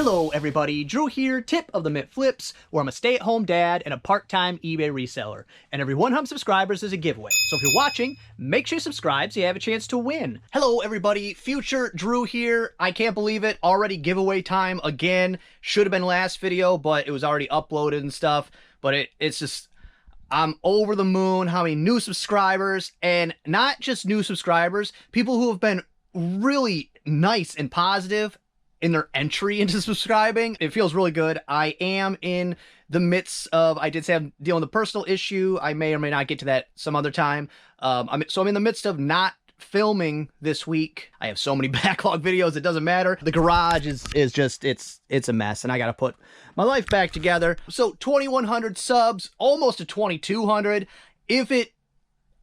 Hello everybody, Drew here, tip of the Mitt Flips, where I'm a stay-at-home dad and a part-time eBay reseller. And every 100 subscribers is a giveaway. So if you're watching, make sure you subscribe so you have a chance to win. Hello everybody, future Drew here. I can't believe it, already giveaway time again. Should have been last video, but it was already uploaded and stuff. But it's just, I'm over the moon how many new subscribers, and not just new subscribers, people who have been really nice and positive in their entry into subscribing. It feels really good. I am in the midst of, I did say I'm dealing with a personal issue. I may or may not get to that some other time. I'm in the midst of not filming this week. I have so many backlog videos, it doesn't matter. The garage is just, it's a mess, and I gotta put my life back together. So 2,100 subs, almost to 2,200. If it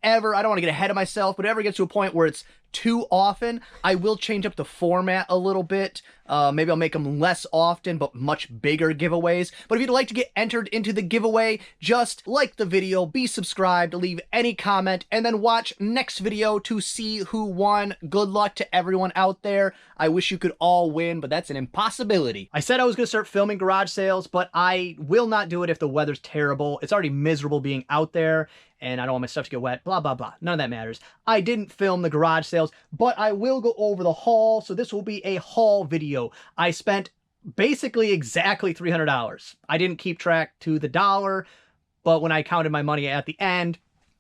ever, I don't want to get ahead of myself, but ever gets to a point where it's too often, I will change up the format a little bit. Maybe I'll make them less often, but much bigger giveaways. But if you'd like to get entered into the giveaway, just like the video, be subscribed, leave any comment, and then watch next video to see who won. Good luck to everyone out there. I wish you could all win, but that's an impossibility. I said I was going to start filming garage sales, but I will not do it if the weather's terrible. It's already miserable being out there, and I don't want my stuff to get wet, blah, blah, blah. None of that matters. I didn't film the garage sales, but I will go over the haul, so this will be a haul video. I spent basically exactly $300. I didn't keep track to the dollar, but when I counted my money at the end,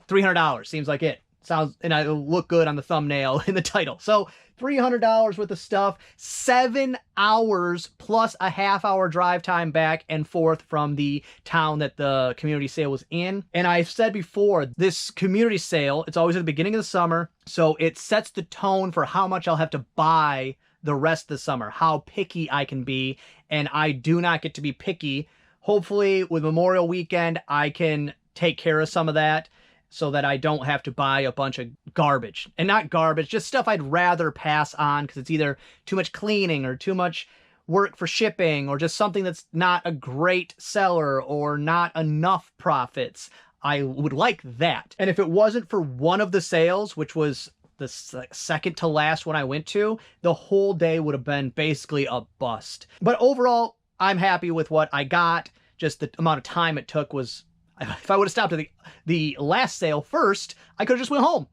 $300 seems like it. Sounds, and it'll look good on the thumbnail in the title. So $300 worth of stuff, 7 hours plus a half-hour drive time back and forth from the town that the community sale was in. And I've said before, this community sale, it's always at the beginning of the summer, so it sets the tone for how much I'll have to buy the rest of the summer, how picky I can be, and I do not get to be picky. Hopefully with Memorial Weekend, I can take care of some of that, so that I don't have to buy a bunch of garbage. And not garbage, just stuff I'd rather pass on because it's either too much cleaning or too much work for shipping or just something that's not a great seller or not enough profits. I would like that. And if it wasn't for one of the sales, which was the second to last one I went to, the whole day would have been basically a bust. But overall, I'm happy with what I got. Just the amount of time it took was, if I would have stopped at the last sale first, I could have just went home.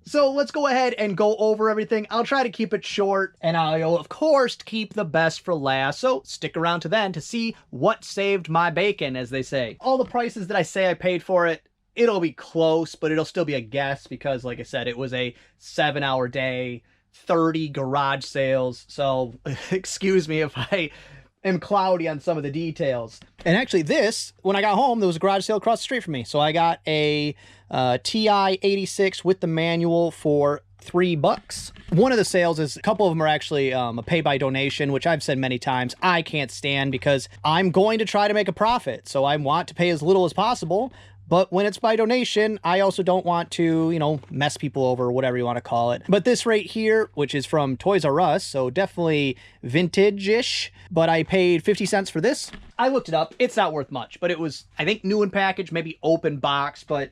So let's go ahead and go over everything. I'll try to keep it short, and I'll, of course, keep the best for last. So stick around to then to see what saved my bacon, as they say. All the prices that I say I paid for it, it'll be close, but it'll still be a guess because, like I said, it was a 7-hour day, 30 garage sales. So excuse me if I am cloudy on some of the details. And actually this, when I got home, there was a garage sale across the street from me. So I got a TI 86 with the manual for $3. One of the sales is, a couple of them are actually a pay by donation, which I've said many times I can't stand because I'm going to try to make a profit. So I want to pay as little as possible. But when it's by donation, I also don't want to, you know, mess people over or whatever you want to call it. But this right here, which is from Toys R Us, so definitely vintage-ish, but I paid 50 cents for this. I looked it up. It's not worth much, but it was, I think, new in package, maybe open box, but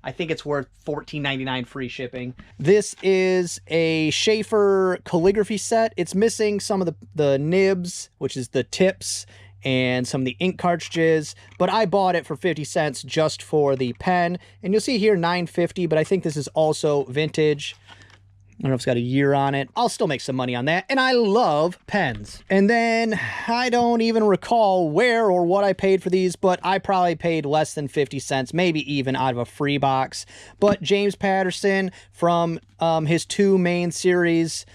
I think it's worth $14.99 free shipping. This is a Schaefer calligraphy set. It's missing some of the nibs, which is the tips, and some of the ink cartridges, but I bought it for 50 cents just for the pen. And you'll see here $9.50, but I think this is also vintage. I don't know if it's got a year on it. I'll still make some money on that. And I love pens. And then I don't even recall where or what I paid for these, but I probably paid less than 50 cents, maybe even out of a free box. But James Patterson from his 2 main series,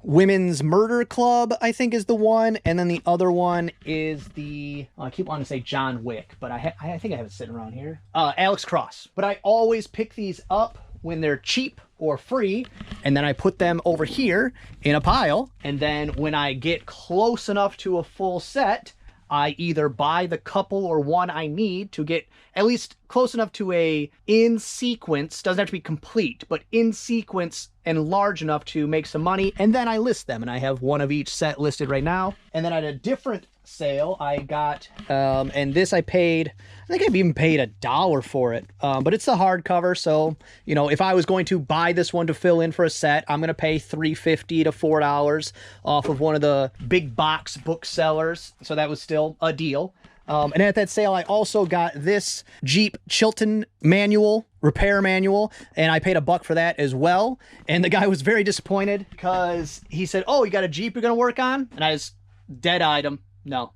Women's Murder Club, I think, is the one. And then the other one is the, I keep wanting to say John Wick, but I think I have it sitting around here. Alex Cross. But I always pick these up when they're cheap or free, and then I put them over here in a pile. And then when I get close enough to a full set, I either buy the couple or one I need to get at least close enough to a in sequence, doesn't have to be complete, but in sequence and large enough to make some money. And then I list them, and I have one of each set listed right now. And then at a different sale, I got, and this I paid, I think I've even paid $1 for it, but it's the hardcover. So, you know, if I was going to buy this one to fill in for a set, I'm going to pay $3.50 to $4 off of one of the big box booksellers. So that was still a deal. And at that sale, I also got this Jeep Chilton manual, repair manual, and I paid $1 for that as well. And the guy was very disappointed because he said, "Oh, you got a Jeep you're going to work on?" And I just dead-eyed him. No.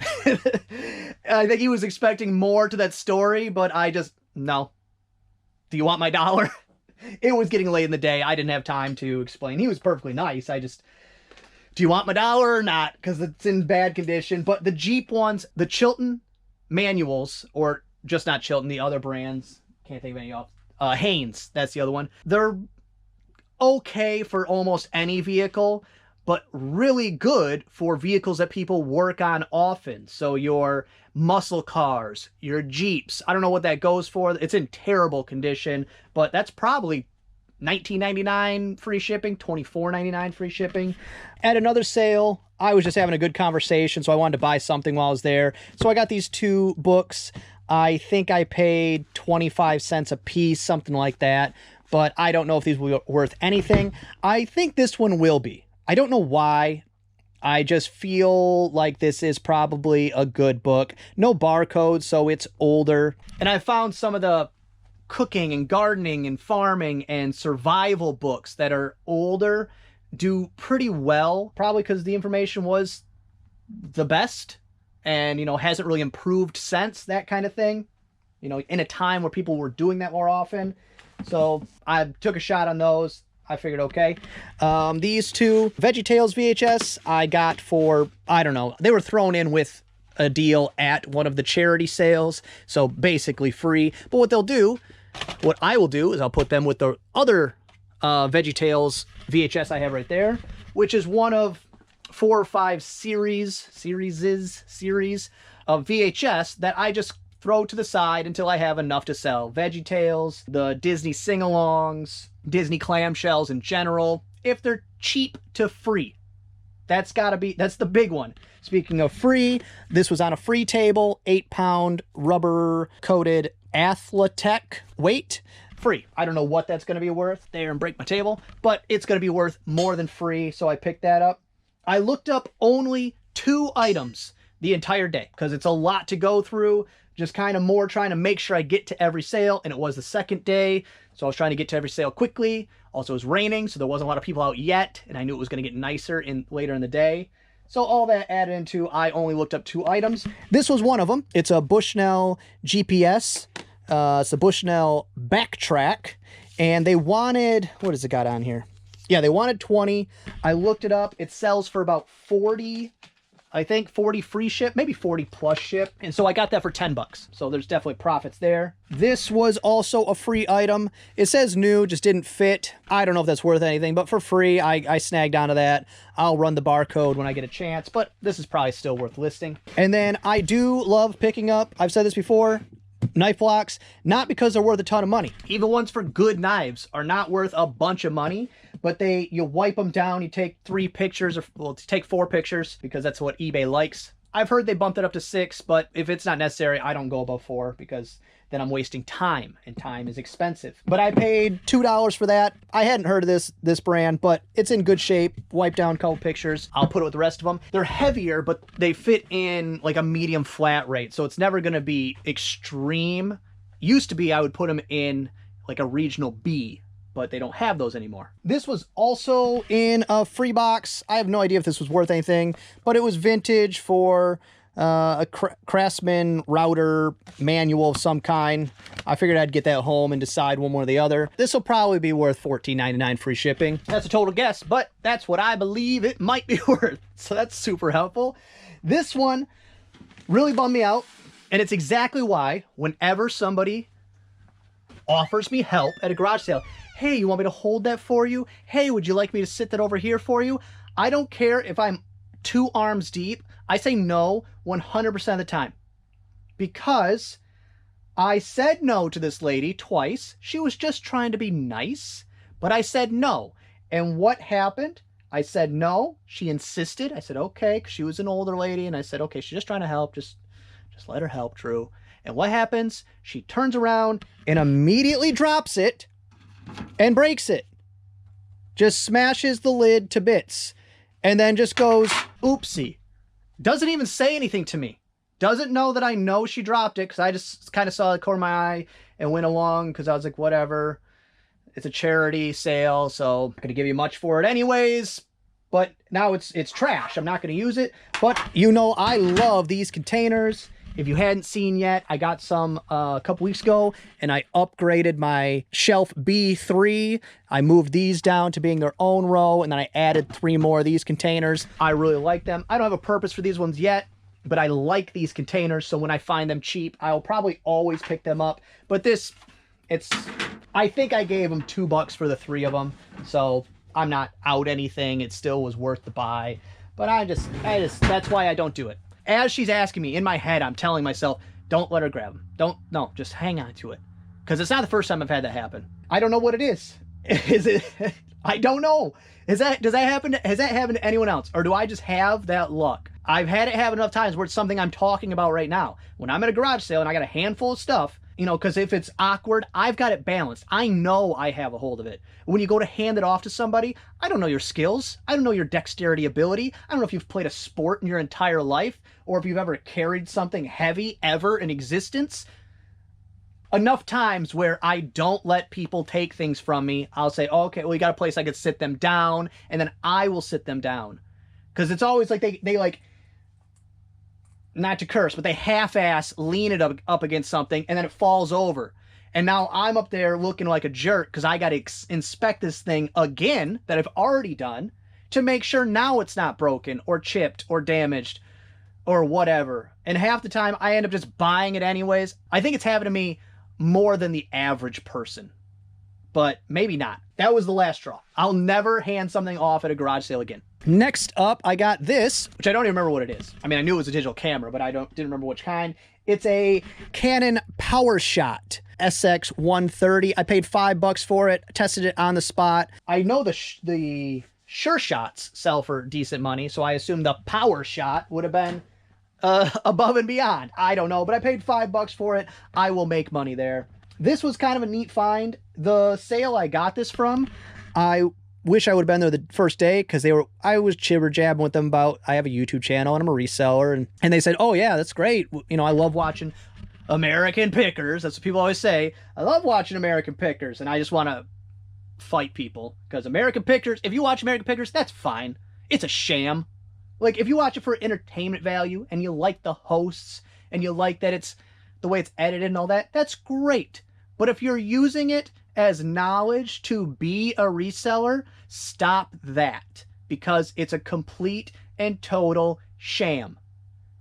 I think he was expecting more to that story, but I just, no. Do you want my $1? It was getting late in the day. I didn't have time to explain. He was perfectly nice. I just, do you want my $1 or not? Because it's in bad condition. But the Jeep ones, the Chilton manuals, or just not Chilton, the other brands, can't think of any else. Haynes, that's the other one. They're okay for almost any vehicle, but really good for vehicles that people work on often. So your muscle cars, your Jeeps, I don't know what that goes for. It's in terrible condition, but that's probably $19.99 free shipping, $24.99 free shipping. At another sale, I was just having a good conversation, so I wanted to buy something while I was there. So I got these 2 books. I think I paid 25 cents a piece, something like that, but I don't know if these will be worth anything. I think this one will be. I don't know why. I just feel like this is probably a good book. No barcode, so it's older. And I found some of the cooking and gardening and farming and survival books that are older do pretty well, probably because the information was the best and, you know, hasn't really improved since, that kind of thing, you know, in a time where people were doing that more often. So I took a shot on those. I figured, okay. These 2 VeggieTales VHS I got for, I don't know, they were thrown in with a deal at one of the charity sales, so basically free. But what I will do is I'll put them with the other VeggieTales VHS I have right there, which is one of 4 or 5 series of VHS that I just throw to the side until I have enough to sell. VeggieTales, the Disney sing-alongs, Disney clamshells in general, if they're cheap to free. That's the big one. Speaking of free, this was on a free table, 8-pound rubber-coated Athletech weight. Free. I don't know what that's going to be worth there and break my table, but it's going to be worth more than free, so I picked that up. I looked up only 2 items the entire day because it's a lot to go through, just kind of more trying to make sure I get to every sale, and it was the second day, so I was trying to get to every sale quickly. Also, it was raining, so there wasn't a lot of people out yet, and I knew it was going to get nicer later in the day. So all that added into, I only looked up 2 items. This was one of them. It's a Bushnell GPS. It's a Bushnell Backtrack, and they wanted, what has it got on here? Yeah, they wanted 20. I looked it up. It sells for about 40, I think 40 free ship, maybe 40 plus ship. And so I got that for $10. So there's definitely profits there. This was also a free item. It says new, just didn't fit. I don't know if that's worth anything, but for free, I snagged onto that. I'll run the barcode when I get a chance, but this is probably still worth listing. And then I do love picking up, I've said this before, knife blocks, not because they're worth a ton of money. Even ones for good knives are not worth a bunch of money, but you wipe them down, you take 3 pictures, or well, take 4 pictures, because that's what eBay likes. I've heard they bumped it up to 6, but if it's not necessary, I don't go above 4, because then I'm wasting time, and time is expensive. But I paid $2 for that. I hadn't heard of this brand, but it's in good shape. Wipe down a couple pictures. I'll put it with the rest of them. They're heavier, but they fit in like a medium flat rate, so it's never gonna be extreme. Used to be, I would put them in like a regional B, but they don't have those anymore. This was also in a free box. I have no idea if this was worth anything, but it was vintage for a Craftsman router manual of some kind. I figured I'd get that home and decide one way or the other. This will probably be worth $14.99 free shipping. That's a total guess, but that's what I believe it might be worth. So that's super helpful. This one really bummed me out, and it's exactly why whenever somebody offers me help at a garage sale, hey, you want me to hold that for you? Hey, would you like me to sit that over here for you? I don't care if I'm 2 arms deep. I say no 100% of the time, because I said no to this lady twice. She was just trying to be nice, but I said no. And what happened? I said no. She insisted. I said, okay, because she was an older lady. And I said, okay, she's just trying to help. Just let her help, Drew. And what happens? She turns around and immediately drops it and breaks it. Just smashes the lid to bits. And then just goes, oopsie. Doesn't even say anything to me. Doesn't know that I know she dropped it, because I just kind of saw the corner of my eye and went along because I was like, whatever. It's a charity sale, so I'm not going to give you much for it anyways. But now it's trash. I'm not going to use it. But you know I love these containers. If you hadn't seen yet, I got some a couple weeks ago, and I upgraded my shelf B3. I moved these down to being their own row, and then I added 3 more of these containers. I really like them. I don't have a purpose for these ones yet, but I like these containers, so when I find them cheap, I'll probably always pick them up. But this, I think I gave them $2 for the 3 of them, so I'm not out anything. It still was worth the buy, but I just, that's why I don't do it. As she's asking me, in my head, I'm telling myself, don't let her grab them. No, just hang on to it. Because it's not the first time I've had that happen. I don't know what it is. Is it? I don't know. Has that happened to anyone else? Or do I just have that luck? I've had it happen enough times where it's something I'm talking about right now. When I'm at a garage sale and I got a handful of stuff, you know, because if it's awkward, I've got it balanced. I know I have a hold of it. When you go to hand it off to somebody, I don't know your skills. I don't know your dexterity ability. I don't know if you've played a sport in your entire life or if you've ever carried something heavy ever in existence. Enough times where I don't let people take things from me. I'll say, oh, okay, well, you got a place I could sit them down, and then I will sit them down. Because it's always like they like, not to curse, but they half-ass lean it up against something, and then it falls over. And now I'm up there looking like a jerk because I got to inspect this thing again that I've already done to make sure now it's not broken or chipped or damaged or whatever. And half the time I end up just buying it anyways. I think it's happened to me more than the average person, but maybe not. That was the last straw. I'll never hand something off at a garage sale again. Next up, I got this, which I don't even remember what it is. I mean, I knew it was a digital camera, but didn't remember which kind. It's a Canon PowerShot SX130. I paid $5 for it. Tested it on the spot. I know the Sure Shots sell for decent money, so I assume the PowerShot would have been above and beyond. I don't know, but I paid $5 for it. I will make money there. This was kind of a neat find. The sale I got this from, I wish I would have been there the first day because I was jibber jabbing with them about, I have a YouTube channel and I'm a reseller. And they said, oh yeah, that's great. You know, I love watching American Pickers. That's what people always say. I love watching American Pickers. And I just want to fight people because American Pickers, if you watch American Pickers, that's fine. It's a sham. Like if you watch it for entertainment value and you like the hosts and you like that it's the way it's edited and all that, that's great. But if you're using it as knowledge to be a reseller, stop that because it's a complete and total sham.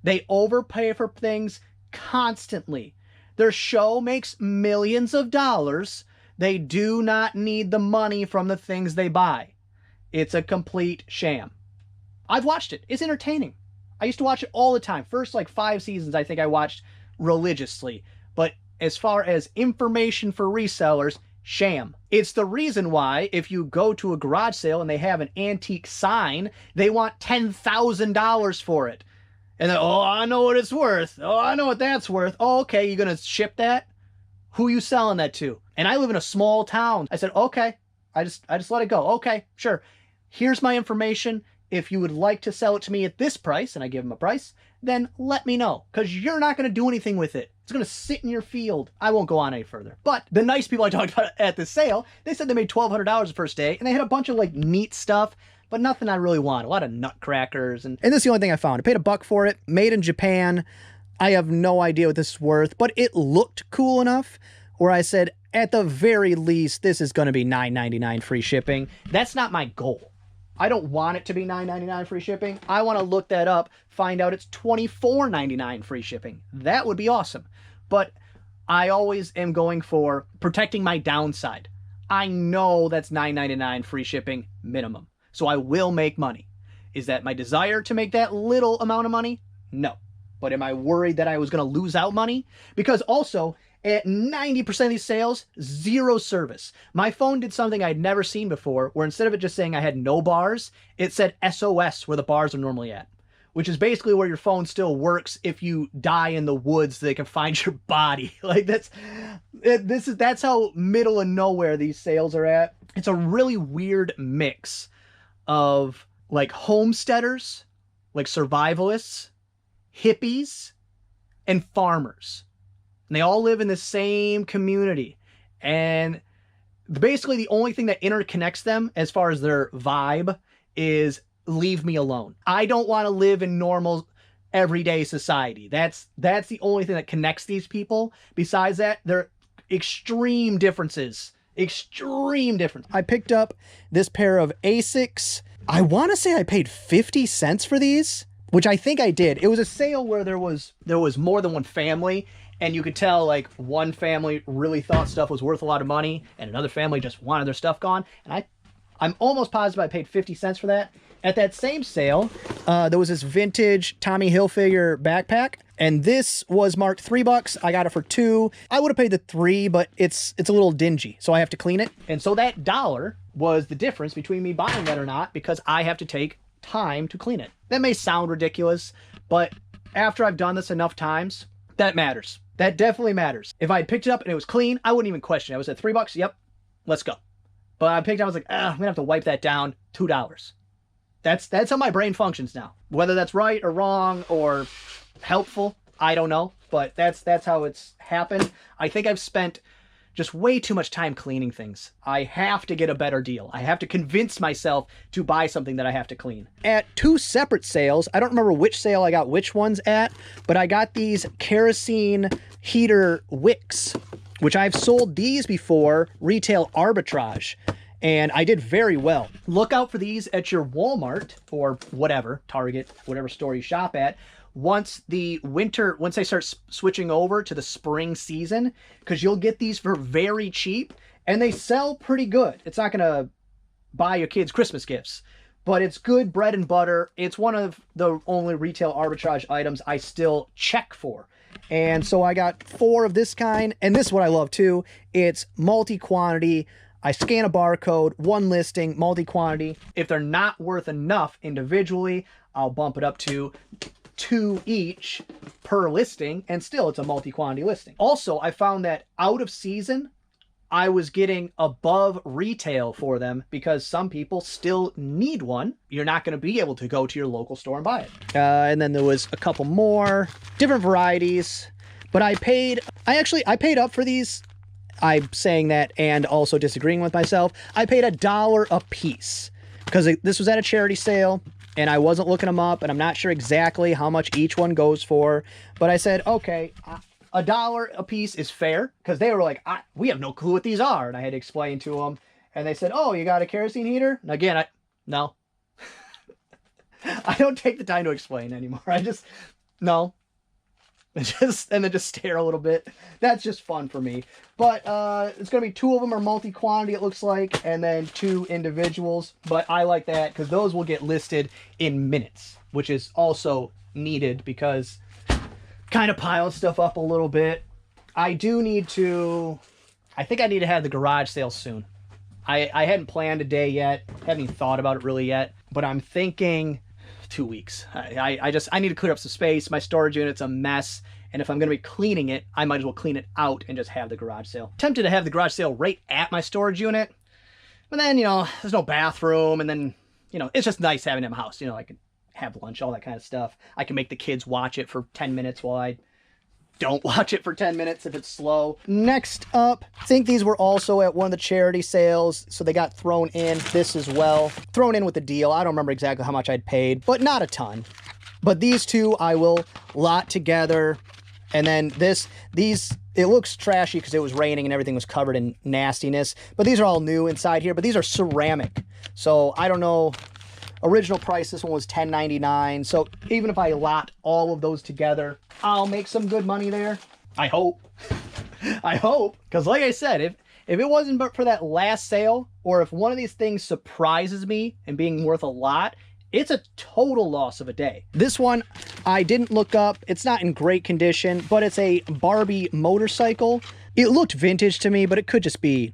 They overpay for things constantly. Their show makes millions of dollars. They do not need the money from the things they buy. It's a complete sham. I've watched it. It's entertaining. I used to watch it all the time. First like 5 seasons I think I watched religiously. But as far as information for resellers, sham. It's the reason why if you go to a garage sale and they have an antique sign, they want $10,000 for it. And then, oh, I know what it's worth. Oh, I know what that's worth. Oh, okay, you're going to ship that? Who are you selling that to? And I live in a small town. I said, okay. I just let it go. Okay, sure. Here's my information. If you would like to sell it to me at this price, and I give them a price, then let me know. Because you're not going to do anything with it. It's going to sit in your field. I won't go on any further. But the nice people I talked about at the sale, they said they made $1,200 the first day, and they had a bunch of like neat stuff, but nothing I really want. A lot of nutcrackers. And this is the only thing I found. I paid $1 for it. Made in Japan. I have no idea what this is worth, but it looked cool enough where I said, at the very least, this is going to be $9.99 free shipping. That's not my goal. I don't want it to be $9.99 free shipping. I want to look that up, find out it's $24.99 free shipping. That would be awesome. But I always am going for protecting my downside. I know that's $9.99 free shipping minimum. So I will make money. Is that my desire to make that little amount of money? No. But am I worried that I was going to lose out money? Because also, At 90% of these sales, zero service. My phone did something I'd never seen before, where instead of it just saying I had no bars, it said SOS where the bars are normally at, which is basically where your phone still works if you die in the woods so they can find your body. Like that's how middle of nowhere these sales are at. It's a really weird mix of like homesteaders, like survivalists, hippies, and farmers. And they all live in the same community. And basically the only thing that interconnects them as far as their vibe is leave me alone. I don't want to live in normal everyday society. That's the only thing that connects these people. Besides that, they're extreme differences. Extreme difference. I picked up this pair of Asics. I want to say I paid 50 cents for these, which I think I did. It was a sale where there was more than one family, and you could tell like one family really thought stuff was worth a lot of money and another family just wanted their stuff gone. And I'm almost positive I paid 50 cents for that. At that same sale, there was this vintage Tommy Hilfiger backpack, and this was marked $3. I got it for $2. I would have paid the $3, but it's a little dingy, so I have to clean it. And so that $1 was the difference between me buying that or not, because I have to take time to clean it. That may sound ridiculous, but after I've done this enough times, that matters. That definitely matters. If I had picked it up and it was clean, I wouldn't even question it. I was at $3. Yep, let's go. But I picked it up, I was like, I'm gonna have to wipe that down. $2. That's how my brain functions now. Whether that's right or wrong or helpful, I don't know. But that's how it's happened. I think I've spent just way too much time cleaning things. I have to get a better deal. I have to convince myself to buy something that I have to clean. At 2 separate sales, I don't remember which sale I got which ones at, but I got these kerosene heater wicks, which I've sold these before, retail arbitrage, and I did very well. Look out for these at your Walmart or whatever, Target, whatever store you shop at, once they start switching over to the spring season, because you'll get these for very cheap and they sell pretty good. It's not gonna buy your kids Christmas gifts, but it's good bread and butter. It's one of the only retail arbitrage items I still check for. And so I got 4 of this kind, and this is what I love too. It's multi-quantity. I scan a barcode, 1 listing, multi-quantity. If they're not worth enough individually, I'll bump it up to 2 each per listing, and still it's a multi-quantity listing. Also, I found that out of season, I was getting above retail for them because some people still need one. You're not going to be able to go to your local store and buy it. And then there was a couple more different varieties, but I paid up for these. I'm saying that and also disagreeing with myself. I paid $1 a piece because this was at a charity sale and I wasn't looking them up and I'm not sure exactly how much each one goes for, but I said, okay, $1 a piece is fair, because they were like, we have no clue what these are. And I had to explain to them, and they said, oh, you got a kerosene heater? And again, no. I don't take the time to explain anymore. No. And then just stare a little bit. That's just fun for me. But it's going to be 2 of them are multi-quantity, it looks like, and then 2 individuals. But I like that because those will get listed in minutes, which is also needed because kind of piling stuff up a little bit. I think I need to have the garage sale soon. I hadn't planned a day yet, haven't even thought about it really yet, but I'm thinking 2 weeks. I need to clear up some space. My storage unit's a mess, and if I'm going to be cleaning it, I might as well clean it out and just have the garage sale. Tempted to have the garage sale right at my storage unit, but then, there's no bathroom, and then, it's just nice having it in my house. I can have lunch, all that kind of stuff. I can make the kids watch it for 10 minutes while I don't watch it for 10 minutes if it's slow. Next up, I think these were also at one of the charity sales, so they got thrown in. This as well, thrown in with the deal. I don't remember exactly how much I'd paid, but not a ton. But these 2 I will lot together. And then these, it looks trashy because it was raining and everything was covered in nastiness, but these are all new inside here, but these are ceramic. So I don't know. Original price, this one was $10.99. So even if I lot all of those together, I'll make some good money there. I hope. I hope. Because like I said, if it wasn't but for that last sale, or if one of these things surprises me and being worth a lot, It's a total loss of a day. This one, I didn't look up. It's not in great condition, but it's a Barbie motorcycle. It looked vintage to me, but it could just be,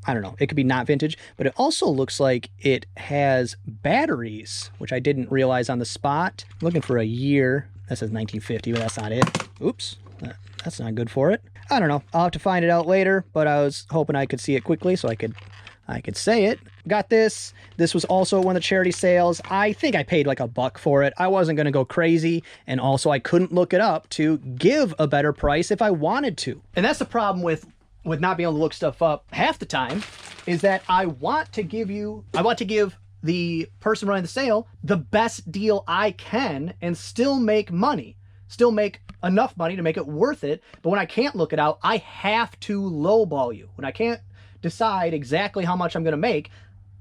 I don't know, it could be not vintage, but it also looks like it has batteries, which I didn't realize on the spot. I'm looking for a year. That says 1950, but that's not it. Oops, that's not good for it. I don't know. I'll have to find it out later, but I was hoping I could see it quickly so I could say it. Got this. This was also one of the charity sales. I think I paid like $1 for it. I wasn't going to go crazy. And also I couldn't look it up to give a better price if I wanted to. And that's the problem with not being able to look stuff up half the time, is that I want to give the person running the sale the best deal I can and still make money, still make enough money to make it worth it. But when I can't look it out, I have to lowball you. When I can't decide exactly how much I'm going to make,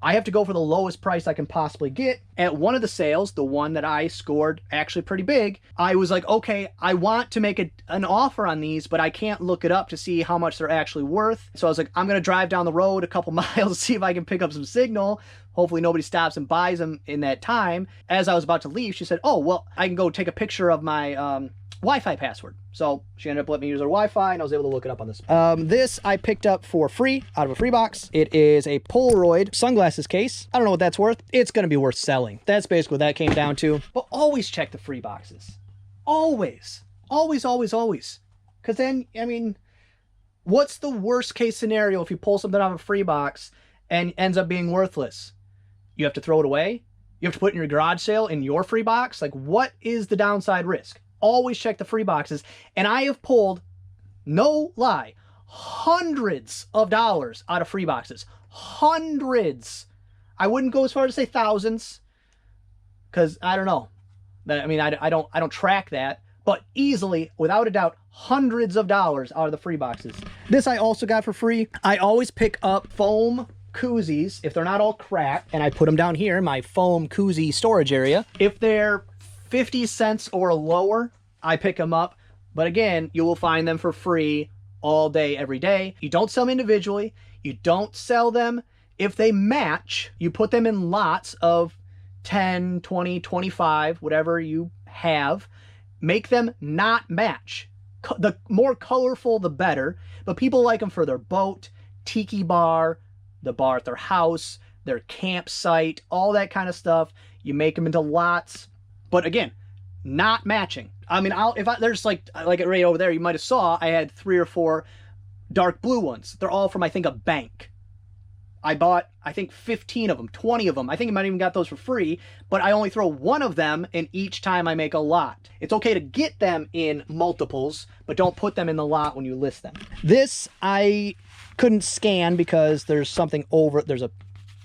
I have to go for the lowest price I can possibly get. At one of the sales, the one that I scored actually pretty big, I was like, okay, I want to make an offer on these, but I can't look it up to see how much they're actually worth. So I was like, I'm going to drive down the road a couple miles to see if I can pick up some signal. Hopefully nobody stops and buys them in that time. As I was about to leave, she said, oh, well, I can go take a picture of my Wi-Fi password. So she ended up letting me use her Wi-Fi, and I was able to look it up on this. This I picked up for free out of a free box. It is a Polaroid sunglasses case. I don't know what that's worth. It's going to be worth selling. That's basically what that came down to. But always check the free boxes. Always. Always, always, always. Because then, I mean, what's the worst case scenario if you pull something out of a free box and ends up being worthless? You have to throw it away? You have to put it in your garage sale in your free box? Like, what is the downside risk? Always check the free boxes. And I have pulled, no lie, hundreds of dollars out of free boxes. Hundreds. I wouldn't go as far as to say thousands, because I don't know. I mean, I don't track that, but easily, without a doubt, hundreds of dollars out of the free boxes. This I also got for free. I always pick up foam koozies if they're not all cracked, and I put them down here in my foam koozie storage area. If they're 50 cents or lower, I pick them up. But again, you will find them for free all day, every day. You don't sell them individually. You don't sell them if they match. You put them in lots of 10, 20, 25, whatever you have. Make them not match. The more colorful, the better. But people like them for their boat, tiki bar, the bar at their house, their campsite, all that kind of stuff. You make them into lots. But again, not matching. I mean, there's like right over there, you might have saw, I had 3 or 4 dark blue ones. They're all from, I think, a bank. I bought, I think, 15 of them, 20 of them. I think I might even got those for free, but I only throw one of them in each time I make a lot. It's okay to get them in multiples, but don't put them in the lot when you list them. This I couldn't scan because there's a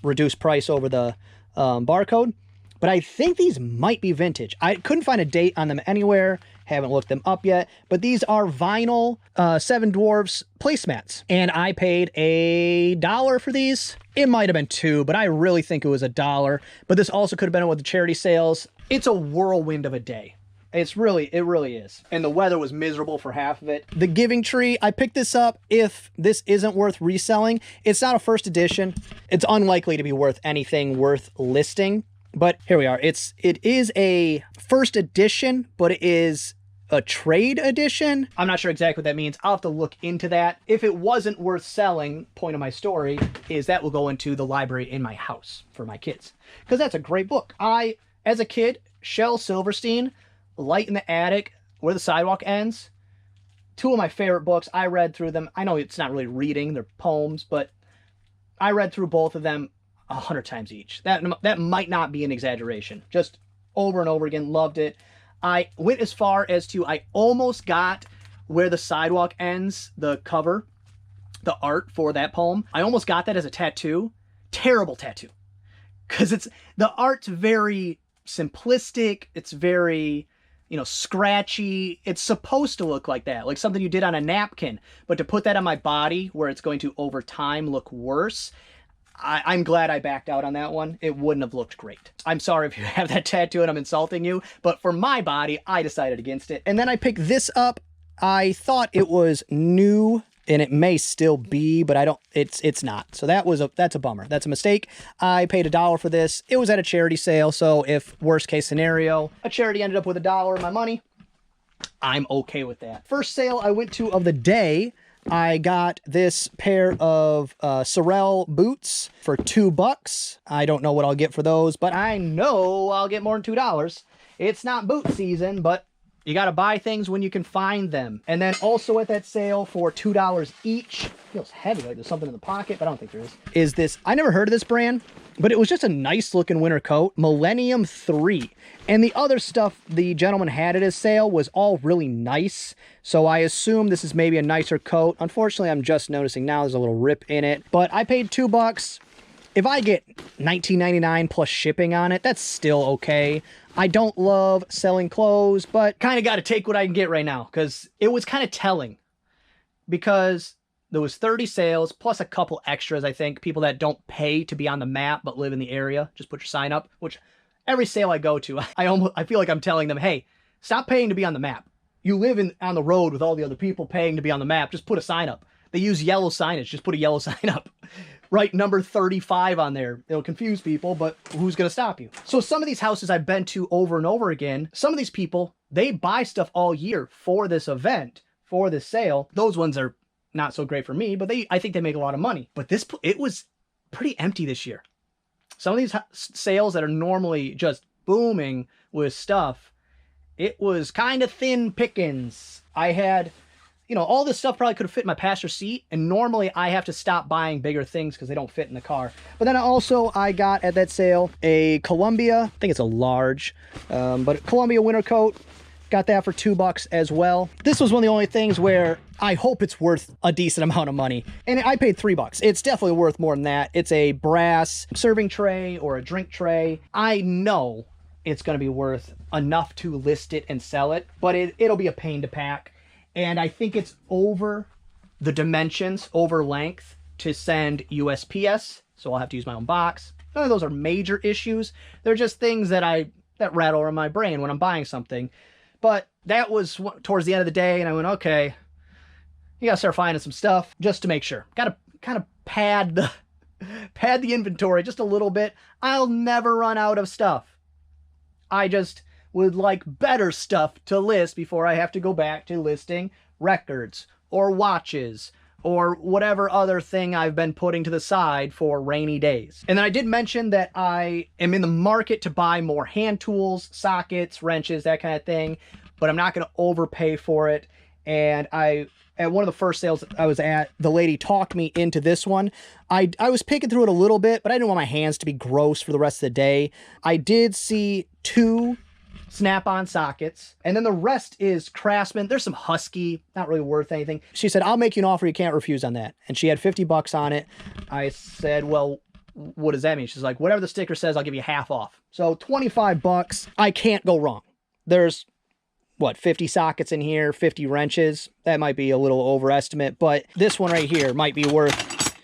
reduced price over the barcode. But I think these might be vintage. I couldn't find a date on them anywhere. Haven't looked them up yet. But these are vinyl Seven Dwarfs placemats. And I paid $1 for these. It might have been $2, but I really think it was $1. But this also could have been with the charity sales. It's a whirlwind of a day. It really is. And the weather was miserable for half of it. The Giving Tree, I picked this up if this isn't worth reselling. It's not a first edition. It's unlikely to be worth anything worth listing. But here we are. It is a first edition, but it is a trade edition. I'm not sure exactly what that means. I'll have to look into that. If it wasn't worth selling, point of my story is that will go into the library in my house for my kids. Because that's a great book. As a kid, Shel Silverstein, Light in the Attic, Where the Sidewalk Ends, 2 of my favorite books. I read through them. I know it's not really reading, they're poems, but I read through both of them 100 times each. That might not be an exaggeration. Just over and over again, loved it. I went as far as to, I almost got Where the Sidewalk Ends, the cover, the art for that poem. I almost got that as a tattoo. Terrible tattoo. Because the art's very simplistic. It's very, scratchy. It's supposed to look like that, like something you did on a napkin. But to put that on my body where it's going to, over time, look worse, I'm glad I backed out on that one. It wouldn't have looked great. I'm sorry if you have that tattoo and I'm insulting you, but for my body, I decided against it. And then I picked this up. I thought it was new and it may still be, but I don't, it's not. So that's a bummer. That's a mistake. I paid $1 for this. It was at a charity sale. So if worst case scenario, a charity ended up with $1 of my money, I'm okay with that. First sale I went to of the day, I got this pair of Sorel boots for $2. I don't know what I'll get for those, but I know I'll get more than $2. It's not boot season, but you got to buy things when you can find them. And then also at that sale for $2 each, feels heavy, like there's something in the pocket, but I don't think there is this, I never heard of this brand, but it was just a nice looking winter coat, Millennium 3. And the other stuff the gentleman had at his sale was all really nice. So I assume this is maybe a nicer coat. Unfortunately, I'm just noticing now there's a little rip in it, but I paid $2. If I get $19.99 plus shipping on it, that's still okay. I don't love selling clothes, but kind of got to take what I can get right now because it was kind of telling because there was 30 sales plus a couple extras, I think. People that don't pay to be on the map but live in the area, just put your sign up, which every sale I go to, I feel like I'm telling them, hey, stop paying to be on the map. You live on the road with all the other people paying to be on the map. Just put a sign up. They use yellow signage. Just put a yellow sign up. Write number 35 on there. It'll confuse people, but who's going to stop you? So some of these houses I've been to over and over again, some of these people, they buy stuff all year for this event, for this sale. Those ones are not so great for me, but I think they make a lot of money. But it was pretty empty this year. Some of these sales that are normally just booming with stuff, it was kind of thin pickings. I had, all this stuff probably could have fit in my passenger seat, and normally I have to stop buying bigger things because they don't fit in the car. But then I got at that sale a Columbia, I think it's a large, but a Columbia winter coat. Got that for $2 as well. This was one of the only things where I hope it's worth a decent amount of money. And I paid $3. It's definitely worth more than that. It's a brass serving tray or a drink tray. I know it's going to be worth enough to list it and sell it, but it'll be a pain to pack. And I think it's over the dimensions, over length to send USPS. So I'll have to use my own box. None of those are major issues. They're just things that rattle in my brain when I'm buying something. But that was towards the end of the day, and I went, okay, you gotta start finding some stuff just to make sure. Gotta kind of pad the inventory just a little bit. I'll never run out of stuff. I just would like better stuff to list before I have to go back to listing records or watches or whatever other thing I've been putting to the side for rainy days. And then I did mention that I am in the market to buy more hand tools, sockets, wrenches, that kind of thing, but I'm not going to overpay for it. And at one of the first sales I was at, the lady talked me into this one. I was picking through it a little bit, but I didn't want my hands to be gross for the rest of the day. I did see 2 snap-on sockets, and then the rest is Craftsman. There's some Husky, not really worth anything. She said, I'll make you an offer you can't refuse on that. And she had $50 on it. I said, well, what does that mean? She's like, whatever the sticker says, I'll give you half off. So $25, I can't go wrong. There's, 50 sockets in here, 50 wrenches. That might be a little overestimate, but this one right here might be worth,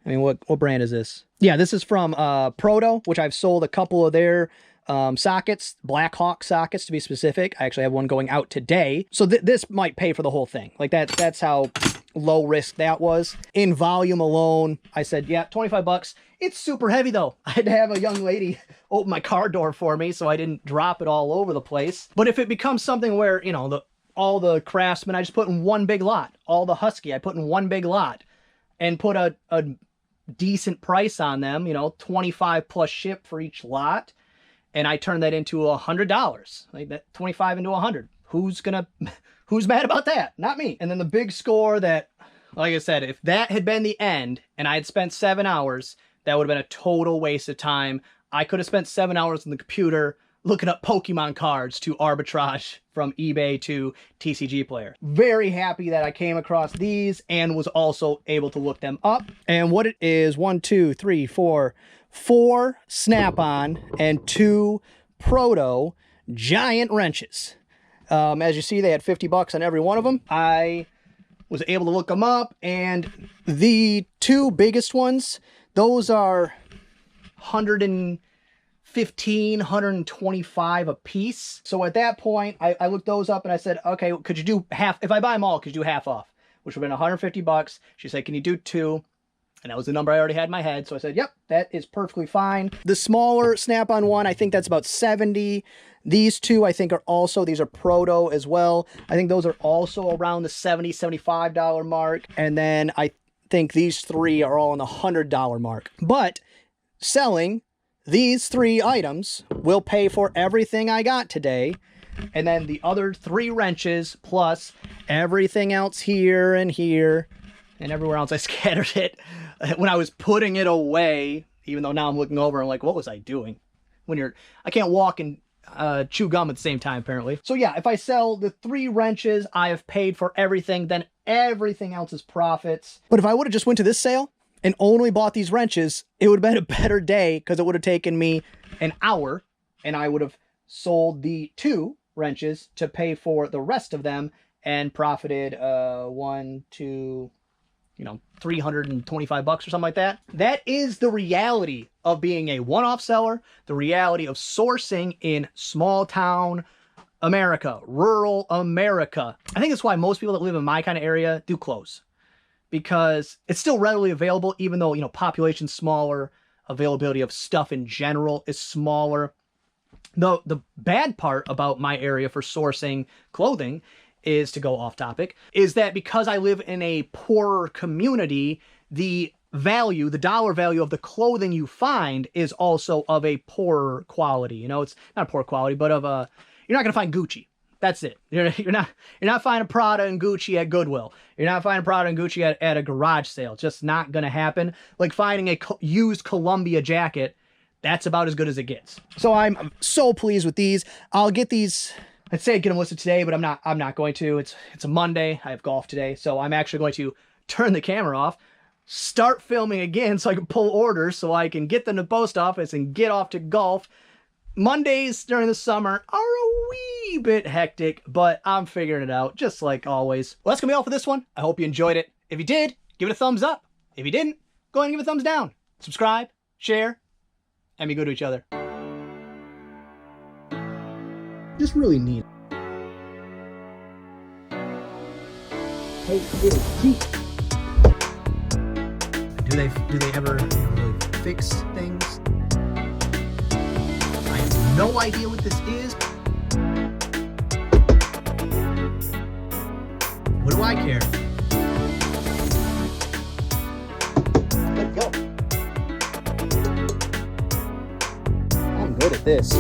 what brand is this? Yeah, this is from Proto, which I've sold a couple of their sockets, Black Hawk sockets to be specific. I actually have one going out today. So this might pay for the whole thing. Like that's how low risk that was. In volume alone, I said, yeah, $25. It's super heavy though. I had to have a young lady open my car door for me so I didn't drop it all over the place. But if it becomes something where, all the Craftsman I just put in one big lot, all the Husky I put in one big lot and put a decent price on them, 25 plus ship for each lot. And I turned that into $100, like that 25 into 100. Who's mad about that? Not me. And then the big score that, like I said, if that had been the end and I had spent 7 hours, that would have been a total waste of time. I could have spent 7 hours on the computer looking up Pokemon cards to arbitrage from eBay to TCG Player. Very happy that I came across these and was also able to look them up. And what it is, 1, 2, 3, 4, 4 snap-on and 2 Proto giant wrenches. As you see, they had $50 on every one of them. I was able to look them up, and the 2 biggest ones, those are $115, $125 a piece. So at that point, I looked those up and I said, okay, could you do half? If I buy them all, could you do half off? which would have been 150 bucks. She said, can you do 2? And that was the number I already had in my head. So I said, yep, that is perfectly fine. The smaller Snap-on one, I think that's about 70. These 2, I think, are also, these are Proto as well. I think those are also around the $70, $75 mark. And then I think these 3 are all in the $100 mark. But selling these 3 items will pay for everything I got today. And then the other 3 wrenches plus everything else here and everywhere else. I scattered it when I was putting it away, even though now I'm looking over and like, what was I doing? I can't walk and chew gum at the same time, apparently. So yeah, if I sell the 3 wrenches, I have paid for everything, then everything else is profits. But if I would have just went to this sale and only bought these wrenches, it would have been a better day because it would have taken me an hour and I would have sold the 2 wrenches to pay for the rest of them and profited 1, 2, 325 bucks or something like that. That is the reality of being a one-off seller, the reality of sourcing in small town America, rural America. I think that's why most people that live in my kind of area do clothes, because it's still readily available, even though, population's smaller, availability of stuff in general is smaller. The bad part about my area for sourcing clothing is, to go off topic, is that because I live in a poorer community, the dollar value of the clothing you find is also of a poorer quality. It's not a poor quality, but you're not gonna find Gucci. That's it. You're not finding Prada and Gucci at Goodwill. You're not finding Prada and Gucci at a garage sale. It's just not gonna happen. Like finding a used Columbia jacket, that's about as good as it gets. So I'm so pleased with these. I'll get these. I'd say I'd get them listed today, but I'm not going to. It's a Monday. I have golf today, so I'm actually going to turn the camera off, start filming again so I can pull orders so I can get them to the post office and get off to golf. Mondays during the summer are a wee bit hectic, but I'm figuring it out, just like always. Well, that's gonna be all for this one. I hope you enjoyed it. If you did, give it a thumbs up. If you didn't, go ahead and give it a thumbs down. Subscribe, share, and be good to each other. Just really neat. Hey, little geek. Do they ever really fix things? I have no idea what this is. What do I care? Let go. I'm good at this.